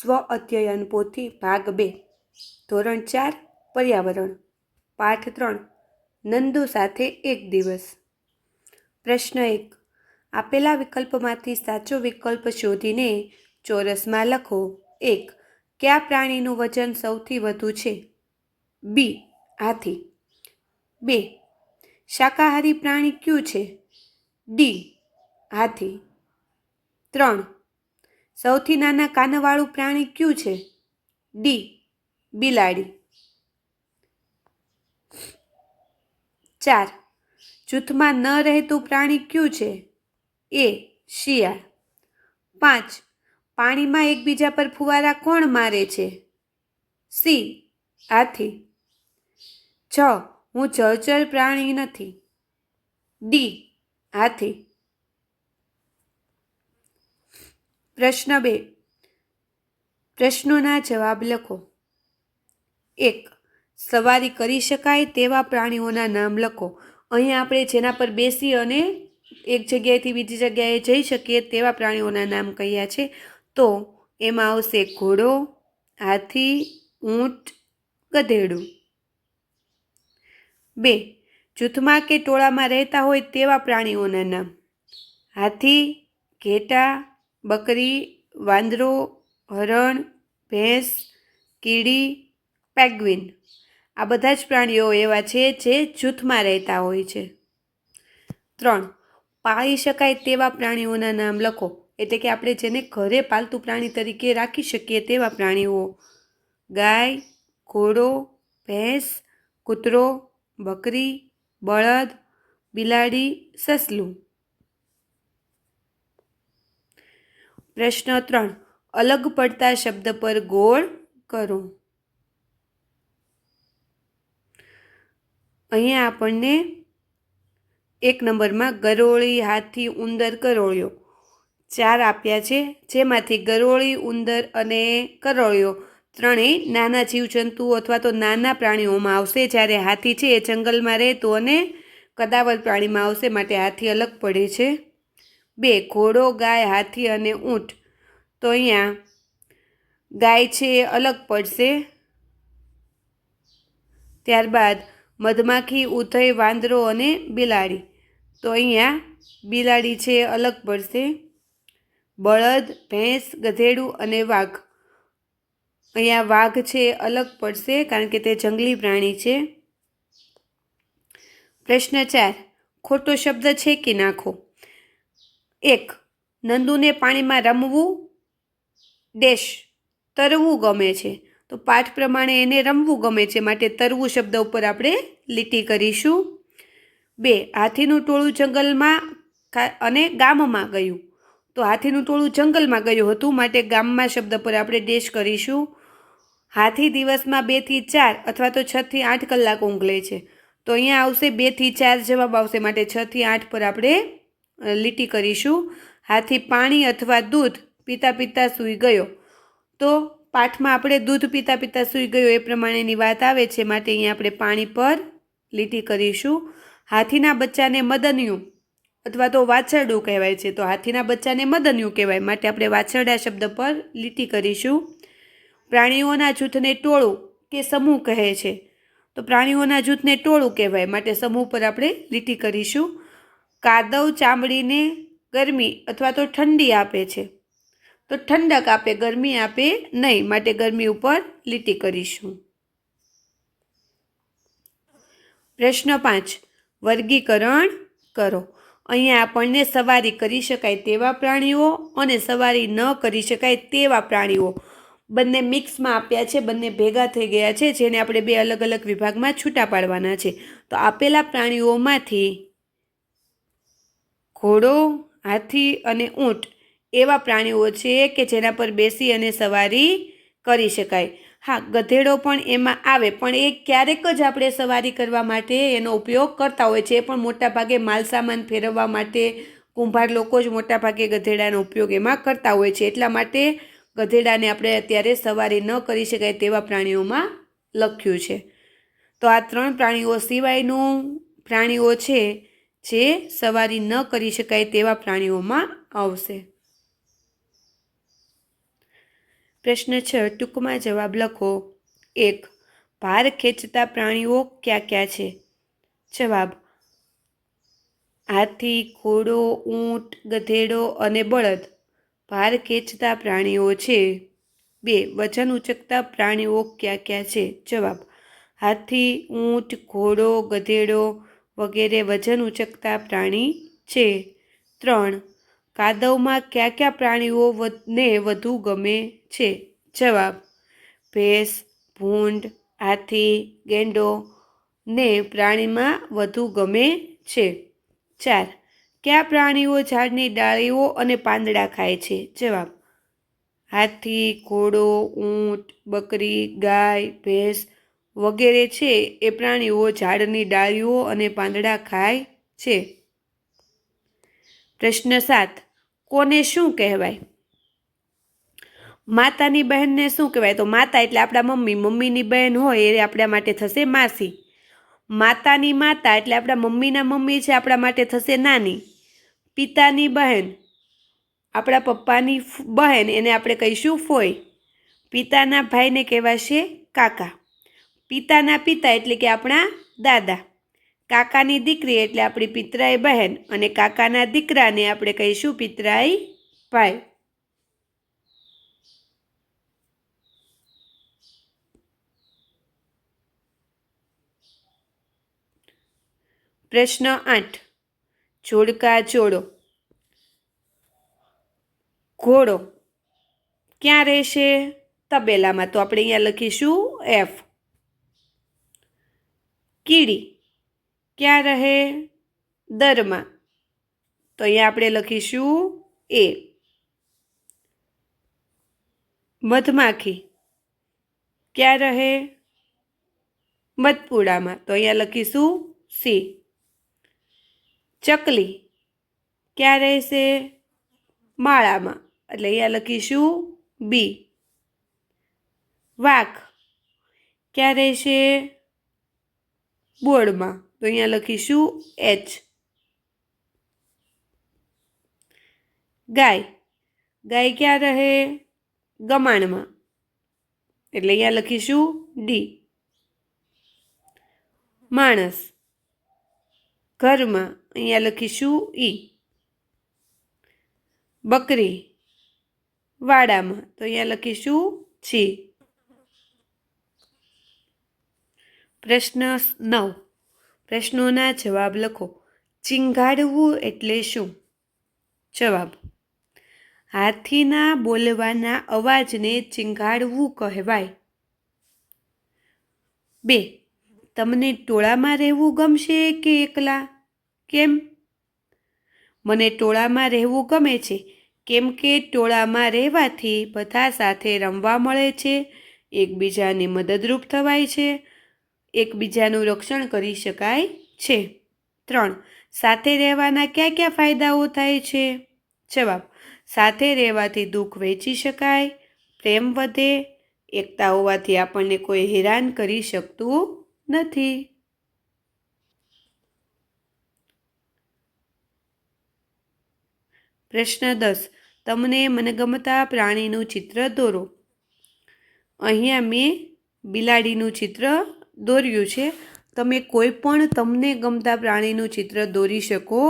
સ્વ અધ્યયન પોથી ભાગ 2 ધોરણ 4 પર્યાવરણ પાઠ 3 નંદુ સાથે એક દિવસ। પ્રશ્ન 1 આપેલા વિકલ્પમાંથી સાચો વિકલ્પ શોધીને ચોરસમાં લખો। 1 કયા પ્રાણીનું વજન સૌથી વધુ છે? બી હાથી। 2 શાકાહારી પ્રાણી કયું છે? ડી હાથી। 3 સૌથી નાના કાનવાળું પ્રાણી કયું છે? ડી બિલાડી। 4 જૂથમાં ન રહેતું પ્રાણી કયું છે? એ શિયાળ। 5 પાણીમાં એકબીજા પર ફુવારા કોણ મારે છે? સી હાથી। 6 હું જળચર પ્રાણી નથી। ડી હાથી। પ્રશ્ન 2 પ્રશ્નોના જવાબ લખો। 1 સવારી કરી શકાય તેવા પ્રાણીઓના નામ લખો। અહીં આપણે જેના પર બેસી અને એક જગ્યાએથી બીજી જગ્યાએ જઈ શકીએ તેવા પ્રાણીઓના નામ કયા છે? તો એમાં આવશે ઘોડો, હાથી, ઊંટ, ગધેડું। 2 જૂથમાં કે ટોળામાં રહેતા હોય તેવા પ્રાણીઓના નામ: હાથી, ઘેટા, બકરી, વાંદરો, હરણ, ભેંસ, કીડી, પેંગ્વિન। આ બધા જ પ્રાણીઓ એવા છે જે જૂથમાં રહેતા હોય છે। 3 પાળી શકાય તેવા પ્રાણીઓના નામ લખો, એટલે કે આપણે જેને ઘરે પાલતુ પ્રાણી તરીકે રાખી શકીએ તેવા પ્રાણીઓ: ગાય, ઘોડો, ભેંસ, કૂતરો, બકરી, બળદ, બિલાડી, સસલું। પ્રશ્ન 3 અલગ પડતા શબ્દ પર ગોળ કરો। અહીંયા આપણને 1 નંબરમાં ગરોળી, હાથી, ઉંદર, કરોળિયો 4 આપ્યા છે, જેમાંથી ગરોળી, ઉંદર અને કરોળિયો ત્રણેય નાના જીવજંતુઓ અથવા તો નાના પ્રાણીઓમાં આવશે, જ્યારે હાથી છે એ જંગલમાં રહેતું અને કદાવર પ્રાણીમાં આવશે, માટે હાથી અલગ પડે છે। 2 ઘોડો, ગાય, હાથી અને ઊંટ, તો અહીંયા ગાય છે એ અલગ પડશે। ત્યારબાદ મધમાખી, ઉધઈ, વાંદરો અને બિલાડી, તો અહીંયા બિલાડી છે એ અલગ પડશે। બળદ, ભેંસ, ગધેડું અને વાઘ, અહીંયા વાઘ છે એ અલગ પડશે કારણ કે તે જંગલી પ્રાણી છે। પ્રશ્ન 4 ખોટો શબ્દ છેકી નાખો। 1 નંદુને પાણીમાં રમવું ડેશ તરવું ગમે છે, તો પાઠ પ્રમાણે એને રમવું ગમે છે, માટે તરવું શબ્દ ઉપર આપણે લીટી કરીશું। 2 હાથીનું ટોળું જંગલમાં અને ગામમાં ગયું, તો હાથીનું ટોળું જંગલમાં ગયું હતું, માટે ગામમાં શબ્દ પર આપણે ડેશ કરીશું। હાથી દિવસમાં 2 થી 4 અથવા તો 6 થી 8 કલાક ઊંઘ લે છે, તો અહીંયા આવશે 2 થી 4 જવાબ આવશે, માટે 6 થી 8 પર આપણે લીટી કરીશું। હાથી પાણી અથવા દૂધ પીતા પીતા સૂઈ ગયો, તો પાઠમાં આપણે દૂધ પીતા પીતા સૂઈ ગયો એ પ્રમાણેની વાત આવે છે, માટે અહીંયા આપણે પાણી પર લીટી કરીશું। હાથીના બચ્ચાને મદનિયું અથવા તો વાછરડું કહેવાય છે, તો હાથીના બચ્ચાને મદનિયું કહેવાય, માટે આપણે વાછરડા શબ્દ પર લીટી કરીશું। પ્રાણીઓના જૂથને ટોળું કે સમૂહ કહે છે, તો પ્રાણીઓના જૂથને ટોળું કહેવાય, માટે સમૂહ પર આપણે લીટી કરીશું। કાદવ ચામડીને ગરમી અથવા તો ઠંડી આપે છે, તો ઠંડક આપે, ગરમી આપે નહીં, માટે ગરમી ઉપર લીટી કરીશું। પ્રશ્ન 5 વર્ગીકરણ કરો। અહીંયા આપણને સવારી કરી શકાય તેવા પ્રાણીઓ અને સવારી ન કરી શકાય તેવા પ્રાણીઓ બંને મિક્સમાં આપ્યા છે, બંને ભેગા થઈ ગયા છે, જેને આપણે 2 અલગ અલગ વિભાગમાં છૂટા પાડવાના છે। તો આપેલા પ્રાણીઓમાંથી ઘોડો, હાથી અને ઊંટ એવા પ્રાણીઓ છે કે જેના પર બેસી અને સવારી કરી શકાય। હા, ગધેડો પણ એમાં આવે, પણ એ ક્યારેક જ આપણે સવારી કરવા માટે એનો ઉપયોગ કરતા હોય છે, એ પણ મોટાભાગે માલસામાન ફેરવવા માટે કુંભાર લોકો જ મોટાભાગે ગધેડાનો ઉપયોગ એમાં કરતા હોય છે, એટલા માટે ગધેડાને આપણે અત્યારે સવારી ન કરી શકાય તેવા પ્રાણીઓમાં લખ્યું છે। તો આ 3 પ્રાણીઓ સિવાયનું પ્રાણીઓ છે જે સવારી ન કરી શકાય તેવા પ્રાણીઓમાં આવશે। પ્રશ્ન 6 ટૂંકમાં જવાબ લખો. 1. ભાર ખેંચતા પ્રાણીઓ કયા કયા છે? જવાબ: હાથી, ઘોડો, ઊંટ, ગધેડો અને બળદ ભાર ખેંચતા પ્રાણીઓ છે. 2. વજન ઉચકતા પ્રાણીઓ કયા કયા છે? જવાબ: હાથી, ઊંટ, ઘોડો, ગધેડો વગેરે વજન ઉચકતા પ્રાણી છે. 3. કાદવમાં કયા કયા પ્રાણીઓને વધુ ગમે છે? જવાબ: ભેંસ, ભૂંડ, હાથી, ગેંડો ને પ્રાણીમાં વધુ ગમે છે. 4. કયા પ્રાણીઓ ઝાડની ડાળીઓ અને પાંદડા ખાય છે? જવાબ: હાથી, ઘોડો, ઊંટ, બકરી, ગાય, ભેંસ વગેરે છે એ પ્રાણીઓ ઝાડની ડાળીઓ અને પાંદડા ખાય છે. પ્રશ્ન 7 કોને શું કહેવાય? માતાની બહેનને શું કહેવાય? તો માતા એટલે આપણા મમ્મી, મમ્મીની બહેન હોય એ આપણા માટે થશે માસી. માતાની માતા એટલે આપણા મમ્મીના મમ્મી છે આપણા માટે થશે નાની. પિતાની બહેન આપણા પપ્પાની બહેન એને આપણે કહીશું ફોઈ. પિતાના ભાઈને કહેવાશે કાકા. પિતાના પિતા એટલે કે આપણા દાદા. કાકાની દીકરી એટલે આપણી પિતરાઈ બહેન અને કાકાના દીકરાને આપણે કહીશું પિતરાઈ ભાઈ. પ્રશ્ન 8 જોડકા જોડો. ઘોડો ક્યાં રહેશે? તબેલામાં. તો આપણે અહીંયા લખીશું F. કીડી ક્યાં રહે? દરમાં. તો અહીંયા આપણે લખીશું A. મધમાખી ક્યાં રહે? મધપુડામાં. તો અહીંયા લખીશું C. ચકલી ક્યાં રહેશે? માળામાં. એટલે અહીંયા લખીશું B. વાઘ ક્યાં રહેશે? બોર્ડમાં. તો અહીંયા લખીશું H. ગાય ક્યાં રહે? ગમાણમાં. એટલે અહીંયા લખીશું D. માણસ ઘરમાં. અહીંયા લખીશું E. બકરી વાડામાં. તો અહીંયા લખીશું G. પ્રશ્ન 9 પ્રશ્નોના જવાબ લખો. ચીંગાડવું એટલે શું? જવાબ: હાથીના બોલવાના અવાજને ચીંગાડવું કહેવાય. 2. તમને ટોળામાં રહેવું ગમશે કે એકલા? કેમ? મને ટોળામાં રહેવું ગમે છે કેમ કે ટોળામાં રહેવાથી બધા સાથે રમવા મળે છે, એકબીજાને મદદરૂપ થવાય છે, એકબીજાનું રક્ષણ કરી શકાય છે. 3. સાથે રહેવાના કયા કયા ફાયદાઓ થાય છે? જવાબ: સાથે રહેવાથી દુઃખ વહેંચી શકાય, પ્રેમ વધે, એકતા હોવાથી આપણને કોઈ હેરાન કરી શકતું નથી. પ્રશ્ન 10 તમને મનગમતા પ્રાણીનું ચિત્ર દોરો. અહીંયા મેં બિલાડીનું ચિત્ર દોર્યું છે. તમે કોઈ પણ તમને ગમતા પ્રાણીનું ચિત્ર દોરી શકો